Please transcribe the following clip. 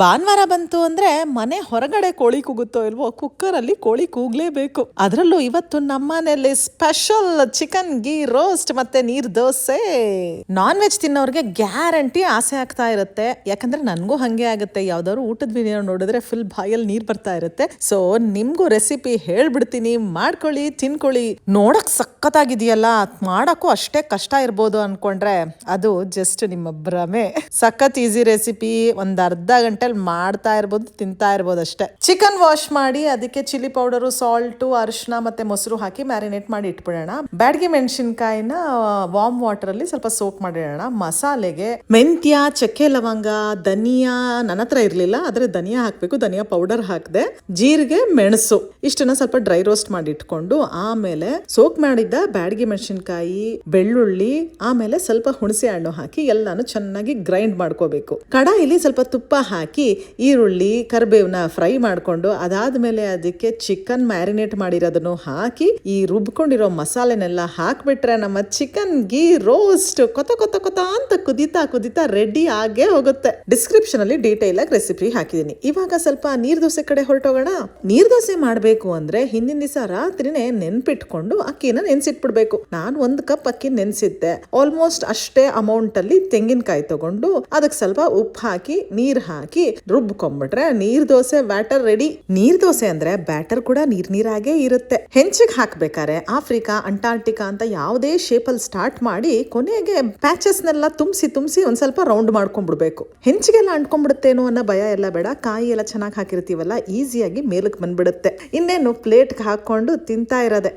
ಭಾನುವಾರ ಬಂತು ಅಂದ್ರೆ ಮನೆ ಹೊರಗಡೆ ಕೋಳಿ ಕೂಗುತ್ತೋ ಇಲ್ವೋ, ಕುಕ್ಕರ್ ಅಲ್ಲಿ ಕೋಳಿ ಕೂಗ್ಲೇಬೇಕು. ಅದರಲ್ಲೂ ಇವತ್ತು ನಮ್ಮನೆಯಲ್ಲಿ ಸ್ಪೆಷಲ್ ಚಿಕನ್ ಗೀ ರೋಸ್ಟ್ ಮತ್ತೆ ನೀರ್ ದೋಸೆ. ನಾನ್ ವೆಜ್ ತಿನ್ನೋರ್ಗೆ ಗ್ಯಾರಂಟಿ ಆಸೆ ಆಗ್ತಾ ಇರುತ್ತೆ, ಯಾಕಂದ್ರೆ ನನ್ಗೂ ಹಂಗೆ ಆಗುತ್ತೆ. ಯಾವ್ದಾದ್ರು ಊಟದ ವಿಡಿಯೋ ನೋಡಿದ್ರೆ ಫುಲ್ ಬಾಯಲ್ಲಿ ನೀರ್ ಬರ್ತಾ ಇರುತ್ತೆ. ಸೊ ನಿಮ್ಗೂ ರೆಸಿಪಿ ಹೇಳ್ಬಿಡ್ತೀನಿ, ಮಾಡ್ಕೊಳ್ಳಿ, ತಿನ್ಕೊಳ್ಳಿ. ನೋಡಕ್ ಸಖತ್ತಾಗಿದೆಯಲ್ಲ, ಮಾಡಕ್ಕೂ ಅಷ್ಟೇ ಕಷ್ಟ ಇರ್ಬೋದು ಅನ್ಕೊಂಡ್ರೆ ಅದು ಜಸ್ಟ್ ನಿಮ್ಮ ಭ್ರಮೆ. ಸಖತ್ ಈಸಿ ರೆಸಿಪಿ, ಒಂದ್ ಅರ್ಧ ಗಂಟೆ ಮಾಡ್ತಾ ಇರ್ಬೋದು, ತಿಂತಾ ಇರ್ಬೋದು ಅಷ್ಟೇ. ಚಿಕನ್ ವಾಶ್ ಮಾಡಿ ಅದಕ್ಕೆ ಚಿಲ್ಲಿ ಪೌಡರು, ಸಾಲ್ಟು, ಅರಿಶಿನ ಮತ್ತೆ ಮೊಸರು ಹಾಕಿ ಮ್ಯಾರಿನೇಟ್ ಮಾಡಿ ಇಟ್ಬಿಡೋಣ. ಬ್ಯಾಡಗಿ ಮೆಣಸಿನ್ಕಾಯಿನ ವಾರ್ಮ್ ವಾಟರ್ ಅಲ್ಲಿ ಸ್ವಲ್ಪ ಸೋಕ್ ಮಾಡಿಡೋಣ. ಮಸಾಲೆಗೆ ಮೆಂತ್ಯ, ಚಕ್ಕೆ, ಲವಂಗ, ಧನಿಯಾ ನನ್ನ ಹತ್ರ ಇರ್ಲಿಲ್ಲ, ಆದ್ರೆ ಧನಿಯಾ ಹಾಕ್ಬೇಕು, ಧನಿಯಾ ಪೌಡರ್ ಹಾಕ್ದೆ. ಜೀರಿಗೆ, ಮೆಣಸು ಇಷ್ಟನ್ನ ಸ್ವಲ್ಪ ಡ್ರೈ ರೋಸ್ಟ್ ಮಾಡಿ ಇಟ್ಕೊಂಡು, ಆಮೇಲೆ ಸೋಕ್ ಮಾಡಿದ್ದ ಬ್ಯಾಡಗಿ ಮೆಣಸಿನ್ಕಾಯಿ, ಬೆಳ್ಳುಳ್ಳಿ, ಆಮೇಲೆ ಸ್ವಲ್ಪ ಹುಣಸೆ ಹಣ್ಣು ಹಾಕಿ ಎಲ್ಲಾನು ಚೆನ್ನಾಗಿ ಗ್ರೈಂಡ್ ಮಾಡ್ಕೋಬೇಕು. ಕಡಾಯಿಲಿ ಸ್ವಲ್ಪ ತುಪ್ಪ ಹಾಕಿ ಈರುಳ್ಳಿ, ಕರಿಬೇವನ್ನ ಫ್ರೈ ಮಾಡ್ಕೊಂಡು, ಅದಾದ್ಮೇಲೆ ಅದಕ್ಕೆ ಚಿಕನ್ ಮ್ಯಾರಿನೇಟ್ ಮಾಡಿರೋದನ್ನು ಹಾಕಿ ಈ ರುಬ್ಕೊಂಡಿರೋ ಮಸಾಲೆನೆಲ್ಲ ಹಾಕ್ಬಿಟ್ರೆ ನಮ್ಮ ಚಿಕನ್ ಗೀ ರೋಸ್ಟ್ ಕೊತ ಕೊತ ಕೊತ ಅಂತ ಕುದಿತಾ ರೆಡಿ ಆಗೇ ಹೋಗುತ್ತೆ. ಡಿಸ್ಕ್ರಿಪ್ಷನ್ ಅಲ್ಲಿ ಡೀಟೇಲ್ ಆಗಿ ರೆಸಿಪಿ ಹಾಕಿದೀನಿ. ಇವಾಗ ಸ್ವಲ್ಪ ನೀರ್ ದೋಸೆ ಕಡೆ ಹೊರಟೋಗೋಣ. ನೀರ್ ದೋಸೆ ಮಾಡ್ಬೇಕು ಅಂದ್ರೆ ಹಿಂದಿನ ದಿವಸ ರಾತ್ರಿನೇ ನೆನ್ಪಿಟ್ಕೊಂಡು ಅಕ್ಕಿನ ನೆನ್ಸಿಟ್ಬಿಡ್ಬೇಕು. ನಾನು 1 ಕಪ್ ಅಕ್ಕಿ ನೆನ್ಸಿದ್ದೆ. ಆಲ್ಮೋಸ್ಟ್ ಅಷ್ಟೇ ಅಮೌಂಟ್ ಅಲ್ಲಿ ತೆಂಗಿನಕಾಯಿ ತಗೊಂಡು ಅದಕ್ಕೆ ಸ್ವಲ್ಪ ಉಪ್ಪು ಹಾಕಿ ನೀರ್ ಹಾಕಿ ರುಬ್ಕೊಂಡ್ಬಿಟ್ರೆ ನೀರ್ ದೋಸೆ ಬ್ಯಾಟರ್ ರೆಡಿ. ನೀರ್ ದೋಸೆ ಅಂದ್ರೆ ಬ್ಯಾಟರ್ ಕೂಡ ನೀರಾಗೇ ಇರುತ್ತೆ. ಹೆಂಚಿಗೆ ಹಾಕ್ಬೇಕಾರೆ ಆಫ್ರಿಕಾ, ಅಂಟಾರ್ಟಿಕಾ ಅಂತ ಯಾವುದೇ ಶೇಪ್ ಅಲ್ಲಿ ಸ್ಟಾರ್ಟ್ ಮಾಡಿ ಕೊನೆಗೆ ಪ್ಯಾಚಸ್ ನೆಲ್ಲ ತುಂಬಿಸಿ ಒಂದ್ ಸ್ವಲ್ಪ ರೌಂಡ್ ಮಾಡ್ಕೊಂಡ್ಬಿಡ್ಬೇಕು. ಹೆಂಚಿಗೆಲ್ಲ ಅಂಟ್ಕೊಂಡ್ಬಿಡುತ್ತೇನೋ ಅನ್ನೋ ಭಯ ಎಲ್ಲ ಬೇಡ. ಕಾಯಿ ಎಲ್ಲ ಚೆನ್ನಾಗಿ ಹಾಕಿರ್ತೀವಲ್ಲ, ಈಸಿಯಾಗಿ ಮೇಲಕ್ಕೆ ಬಂದ್ಬಿಡುತ್ತೆ. ಇನ್ನೇನು ಪ್ಲೇಟ್ಗೆ ಹಾಕೊಂಡು ತಿಂತಾ ಇರೋದೆ.